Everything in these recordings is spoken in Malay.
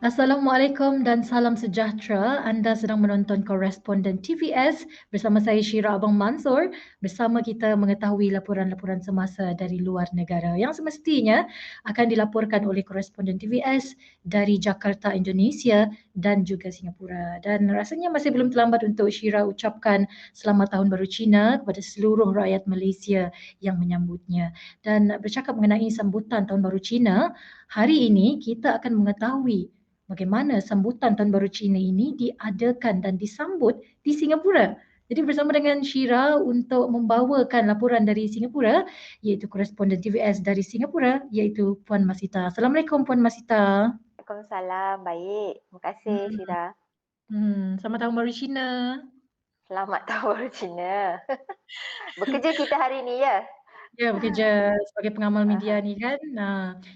Assalamualaikum dan salam sejahtera. Anda sedang menonton Koresponden TVS bersama saya Syira Abang Mansur. Bersama kita mengetahui laporan-laporan semasa dari luar negara yang semestinya akan dilaporkan oleh Koresponden TVS dari Jakarta, Indonesia dan juga Singapura. Dan rasanya masih belum terlambat untuk Syira ucapkan Selamat Tahun Baru Cina kepada seluruh rakyat Malaysia yang menyambutnya. Dan bercakap mengenai sambutan Tahun Baru Cina, hari ini kita akan mengetahui bagaimana sambutan Tahun Baru Cina ini diadakan dan disambut di Singapura. Jadi bersama dengan Syira untuk membawakan laporan dari Singapura, iaitu koresponden TVS dari Singapura, iaitu Puan Masita. Assalamualaikum Puan Masita. Waalaikumsalam. Baik. Terima kasih, Hmm, Syira. Selamat Tahun Baru Cina. Selamat Tahun Baru Cina. Bekerja kita hari ini ya? Ya, bekerja sebagai pengamal media Aha. ni kan.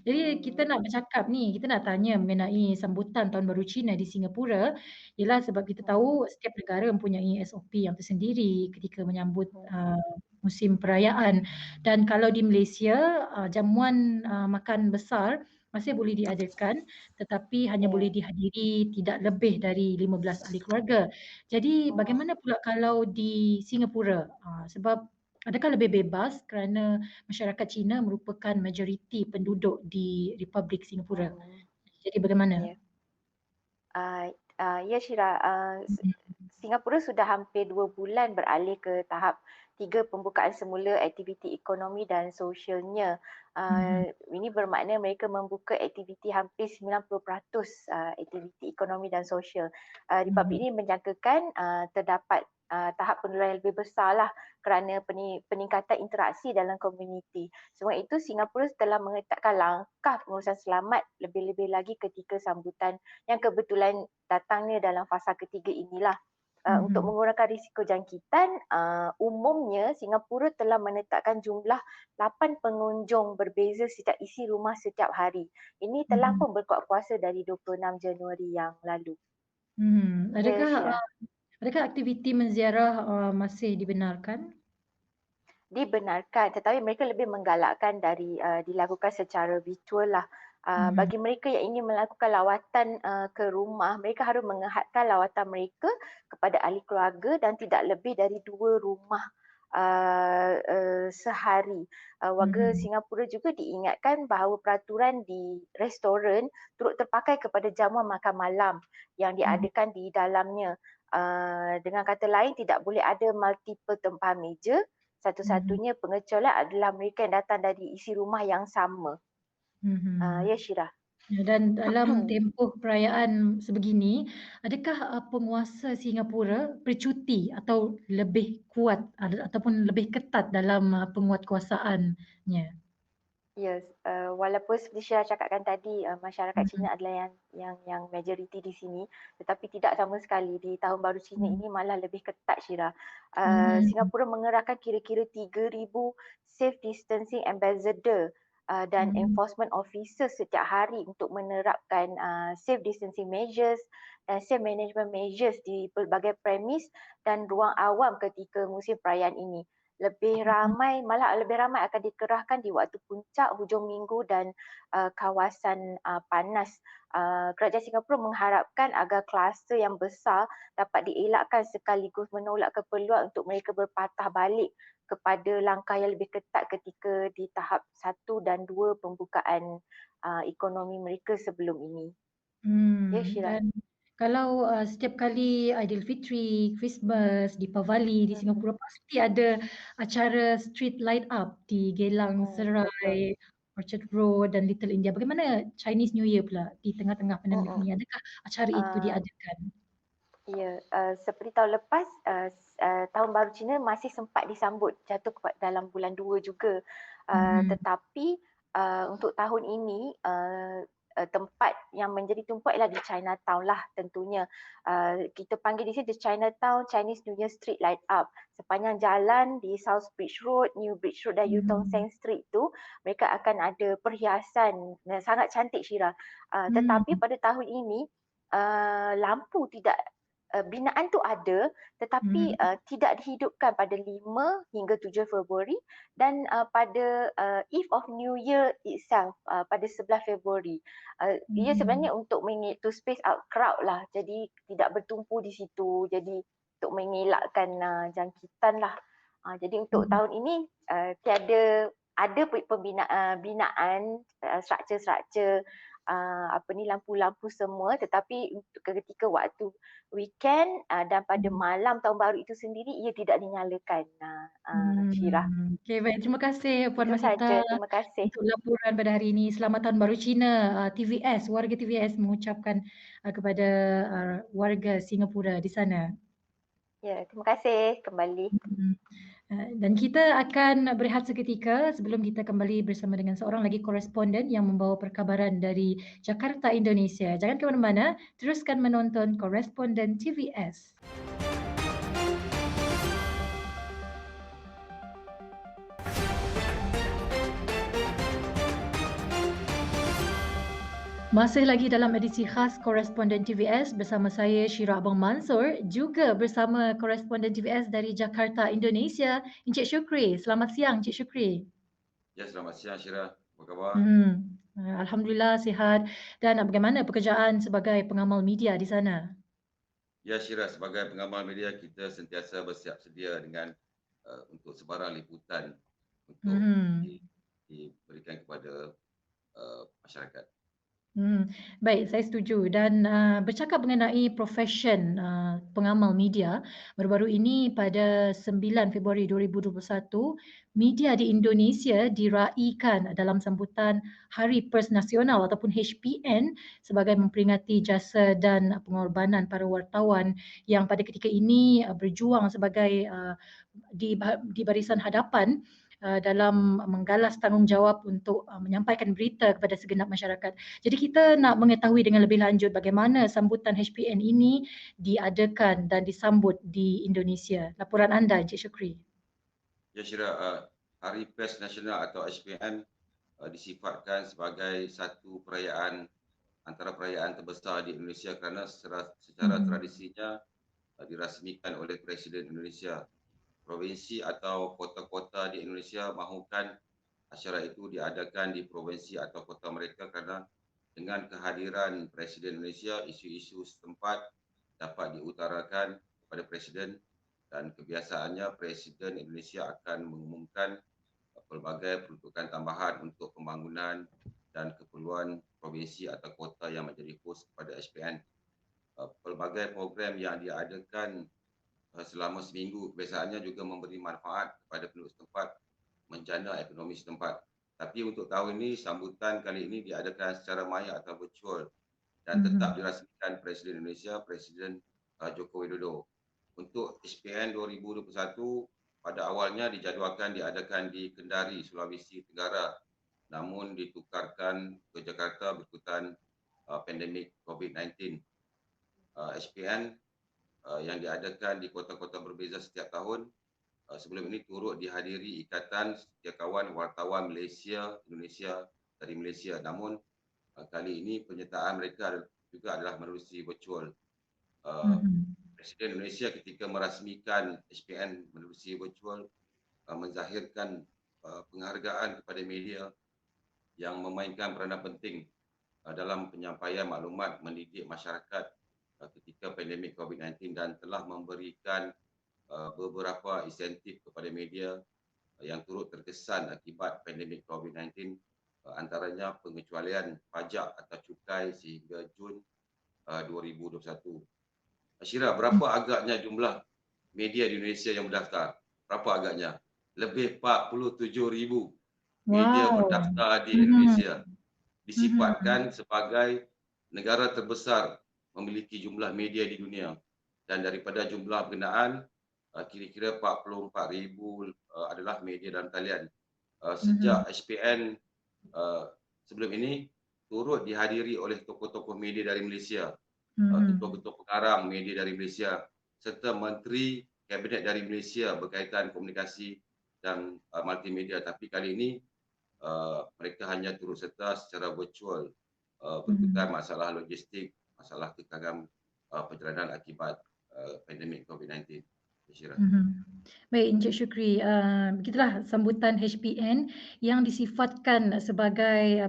Jadi kita Hmm. nak bercakap ni, kita nak tanya mengenai sambutan Tahun Baru Cina di Singapura. Ialah sebab kita Hmm. tahu setiap negara mempunyai SOP yang tersendiri ketika menyambut Hmm. musim perayaan. Dan kalau di Malaysia, jamuan makan besar masih boleh diadakan tetapi hanya boleh Ya. dihadiri tidak lebih dari 15 ahli keluarga. Jadi Hmm. bagaimana pula kalau di Singapura? Sebab adakah lebih bebas kerana masyarakat Cina merupakan majoriti penduduk di Republik Singapura. Hmm. Jadi bagaimana? Ya. Ya, Syira. Mhm. Singapura sudah hampir 2 bulan beralih ke tahap 3 pembukaan semula aktiviti ekonomi dan sosialnya. Mhm. Ini bermakna mereka membuka aktiviti hampir 90% aktiviti ekonomi dan sosial. Republik Mhm. ini menjangkakan terdapat tahap penularan yang lebih besar lah kerana peningkatan interaksi dalam komuniti. Sebab itu Singapura telah mengetatkan langkah pengurusan selamat lebih-lebih lagi ketika sambutan yang kebetulan datangnya dalam fasa ketiga inilah. Untuk Mhm. mengurangkan risiko jangkitan, umumnya Singapura telah menetapkan jumlah 8 pengunjung berbeza setiap isi rumah setiap hari. Ini telah Mhm. pun berkuat kuasa dari 26 Januari yang lalu. Mhm. Ya, Syirah. Adakah aktiviti menziarah masih dibenarkan? Dibenarkan, tetapi mereka lebih menggalakkan dari dilakukan secara virtual lah. Mhm. Bagi mereka yang ingin melakukan lawatan ke rumah, mereka harus mengehadkan lawatan mereka kepada ahli keluarga dan tidak lebih dari 2 rumah sehari. Warga Mhm. Singapura juga diingatkan bahawa peraturan di restoran turut terpakai kepada jamuan makan malam yang Mhm. diadakan di dalamnya. Dengan kata lain, tidak boleh ada multiple tempahan meja. Mhm. Satu-satunya pengecualian adalah mereka yang datang dari isi rumah yang sama. Mhm. Ya, Syirah. Ya, dan dalam tempoh perayaan sebegini, adakah penguasa Singapura bercuti atau lebih kuat ataupun lebih ketat dalam penguatkuasaannya? Yes, walaupun seperti Syirah cakapkan tadi, masyarakat Mhm. Cina adalah yang majoriti di sini, tetapi tidak sama sekali di Tahun Baru Cina Mhm. ini malah lebih ketat, Syirah. Mhm. Singapura mengerahkan kira-kira 3,000 safe distancing ambassador dan Mhm. enforcement officer setiap hari untuk menerapkan safe distancing measures dan safe management measures di pelbagai premis dan ruang awam ketika musim perayaan ini. Mhm. Malah lebih ramai akan dikerahkan di waktu puncak hujung minggu dan kawasan panas. Kerajaan Singapura mengharapkan agar kluster yang besar dapat dielakkan sekaligus menolak keperluan untuk mereka berpatah balik kepada langkah yang lebih ketat ketika di tahap 1 dan 2 pembukaan ekonomi mereka sebelum ini. Ya, Syirah. Dan kalau setiap kali Aidilfitri, Christmas, Deepavali di Mhm. Singapura pasti ada acara street light up di Geylang Betul. Serai, Orchard Road dan Little India. Bagaimana Chinese New Year pula di tengah-tengah pandemik Mhm. ni? Adakah acara itu Uh, diadakan? Ya, seperti tahun lepas, Tahun Baru Cina masih sempat disambut jatuh dalam bulan 2 juga. Mhm. Tetapi untuk tahun ini tempat yang menjadi tumpuan ialah di Chinatown lah tentunya. Kita panggil di sini the Chinatown Chinese New Year Street Light Up. Sepanjang jalan di South Bridge Road, New Bridge Road dan Yutong Mhm. Seng Street tu, mereka akan ada perhiasan sangat cantik, Syira. Tetapi Hmm. pada tahun ini lampu tidak binaan tu ada tetapi tidak dihidupkan pada 5 hingga 7 Februari dan pada eve of New Year itself pada 11 Februari. Ia sebenarnya untuk to space out crowd lah. Jadi tidak bertumpu di situ. Jadi untuk mengelakkan jangkitan lah. Jadi untuk tahun ini tiada ada binaan struktur-struktur lampu-lampu semua, tetapi untuk ketika waktu weekend dan pada malam tahun baru itu sendiri ia tidak dinyalakan. Syirah. Okey, baik. Terima kasih Puan Itu Masita saja. Terima kasih. untuk laporan pada hari ini. Selamat Tahun Baru Cina. TVS, warga TVS mengucapkan kepada warga Singapura di sana. Ya, terima kasih kembali. Dan kita akan berehat seketika sebelum kita kembali bersama dengan seorang lagi koresponden yang membawa perkabaran dari Jakarta, Indonesia. Jangan ke mana-mana, teruskan menonton Koresponden TVS. Masih lagi dalam edisi khas Koresponden TVS bersama saya Syira Abang Mansur, juga bersama Koresponden TVS dari Jakarta, Indonesia, Encik Syukri. Selamat siang Encik Syukri. Ya, selamat siang Syira. Apa khabar? Alhamdulillah sihat. Dan bagaimana pekerjaan sebagai pengamal media di sana? Ya Syira, sebagai pengamal media kita sentiasa bersiap sedia dengan untuk sebarang liputan untuk diberikan kepada masyarakat. Baik, saya setuju. Dan bercakap mengenai profession pengamal media, baru-baru ini pada 9 Februari 2021, media di Indonesia diraikan dalam sambutan Hari Pers Nasional ataupun HPN sebagai memperingati jasa dan pengorbanan para wartawan yang pada ketika ini berjuang sebagai di barisan hadapan dalam menggalas tanggungjawab untuk menyampaikan berita kepada segenap masyarakat. Jadi kita nak mengetahui dengan lebih lanjut bagaimana sambutan HPN ini diadakan dan disambut di Indonesia. Laporan anda, Encik Syukri. Ya Syira, Hari Pers Nasional atau HPN disifatkan sebagai satu perayaan antara perayaan terbesar di Indonesia kerana secara tradisinya dirasmikan oleh Presiden Indonesia. Provinsi atau kota-kota di Indonesia mahukan acara itu diadakan di provinsi atau kota mereka kerana dengan kehadiran Presiden Indonesia, isu-isu setempat dapat diutarakan kepada Presiden dan kebiasaannya Presiden Indonesia akan mengumumkan pelbagai peruntukan tambahan untuk pembangunan dan keperluan provinsi atau kota yang menjadi hos kepada HPN. Pelbagai program yang diadakan selama seminggu kebiasaannya juga memberi manfaat kepada penduduk setempat, menjana ekonomi setempat. Tapi untuk tahun ini, sambutan kali ini diadakan secara maya atau virtual dan tetap dirasmikan Presiden Indonesia, Presiden Joko Widodo. Untuk HPN 2021, pada awalnya dijadualkan diadakan di Kendari, Sulawesi Tenggara, namun ditukarkan ke Jakarta berikutan pandemik COVID-19. HPN yang diadakan di kota-kota berbeza setiap tahun. Sebelum ini turut dihadiri Ikatan Setiakawan Wartawan Malaysia, Indonesia dari Malaysia. Namun kali ini penyertaan mereka juga adalah menerusi virtual. Presiden Indonesia ketika merasmikan HPN menerusi virtual menzahirkan penghargaan kepada media yang memainkan peranan penting dalam penyampaian maklumat mendidik masyarakat ketika pandemik COVID-19 dan telah memberikan beberapa insentif kepada media yang turut terkesan akibat pandemik COVID-19, antaranya pengecualian pajak atau cukai sehingga Jun 2021. Syira, berapa agaknya jumlah media di Indonesia yang mendaftar? Berapa agaknya? Lebih 47,000 media mendaftar di Indonesia. Disifatkan sebagai negara terbesar memiliki jumlah media di dunia, dan daripada jumlah berkenaan kira-kira 44,000 adalah media dalam talian. Sejak HPN sebelum ini turut dihadiri oleh tokoh-tokoh media dari Malaysia, ketua-ketua pengarang media dari Malaysia serta menteri kabinet dari Malaysia berkaitan komunikasi dan multimedia. Tapi kali ini mereka hanya turut serta secara virtual berkaitan masalah logistik, masalah kekangan perjalanan akibat pandemik COVID-19. Syira. Baik, Encik Syukri. Begitulah sambutan HPN yang disifatkan sebagai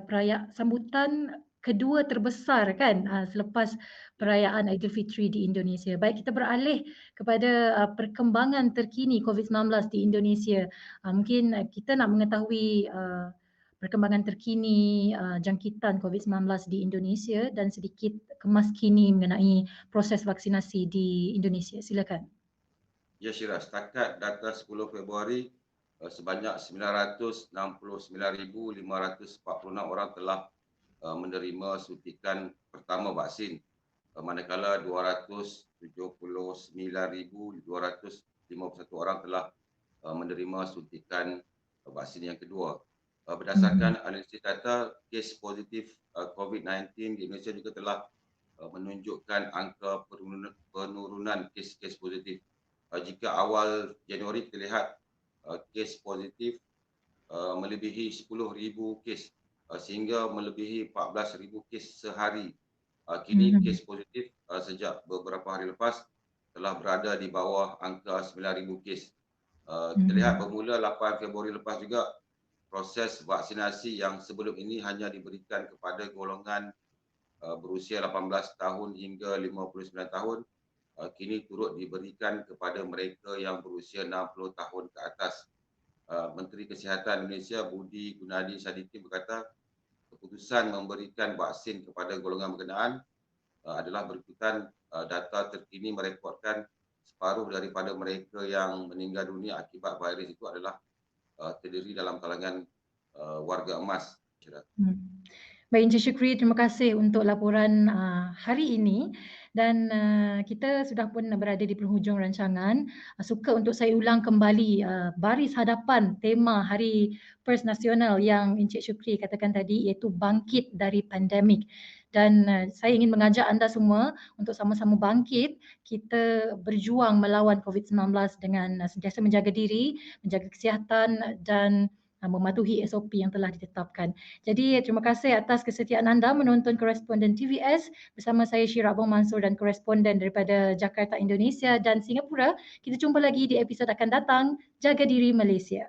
sambutan kedua terbesar kan selepas perayaan Aidilfitri di Indonesia. Baik, kita beralih kepada perkembangan terkini COVID-19 di Indonesia. Mungkin kita nak mengetahui perkembangan terkini jangkitan COVID-19 di Indonesia dan sedikit kemas kini mengenai proses vaksinasi di Indonesia. Silakan. Ya Syirah, setakat data 10 Februari sebanyak 969,546 orang telah menerima suntikan pertama vaksin, manakala 279,251 orang telah menerima suntikan vaksin yang kedua. Berdasarkan analisis data, kes positif COVID-19 di Indonesia juga telah menunjukkan angka penurunan kes positif. Jika awal Januari kita lihat kes positif melebihi 10,000 kes sehingga melebihi 14,000 kes sehari. Kini kes positif sejak beberapa hari lepas telah berada di bawah angka 9,000 kes. Kita lihat bermula 8 Februari lepas juga proses vaksinasi yang sebelum ini hanya diberikan kepada golongan berusia 18 tahun hingga 59 tahun. Kini turut diberikan kepada mereka yang berusia 60 tahun ke atas. Menteri Kesihatan Indonesia Budi Gunadi Sadikin berkata, keputusan memberikan vaksin kepada golongan berkenaan adalah berikutan data terkini merekodkan separuh daripada mereka yang meninggal dunia akibat virus itu adalah terdiri dalam kalangan warga emas. Baik, Encik Syukri, terima kasih untuk laporan hari ini. Dan kita sudah pun berada di penghujung rancangan. Suka untuk saya ulang kembali baris hadapan tema Hari Pers Nasional yang Encik Syukri katakan tadi, iaitu bangkit dari pandemik. Dan saya ingin mengajak anda semua untuk sama-sama bangkit, kita berjuang melawan COVID-19 dengan sentiasa menjaga diri, menjaga kesihatan dan mematuhi SOP yang telah ditetapkan. Jadi terima kasih atas kesetiaan anda menonton Koresponden TVS bersama saya Syirah Abang Mansur dan koresponden daripada Jakarta, Indonesia dan Singapura. Kita jumpa lagi di episod akan datang. Jaga diri Malaysia.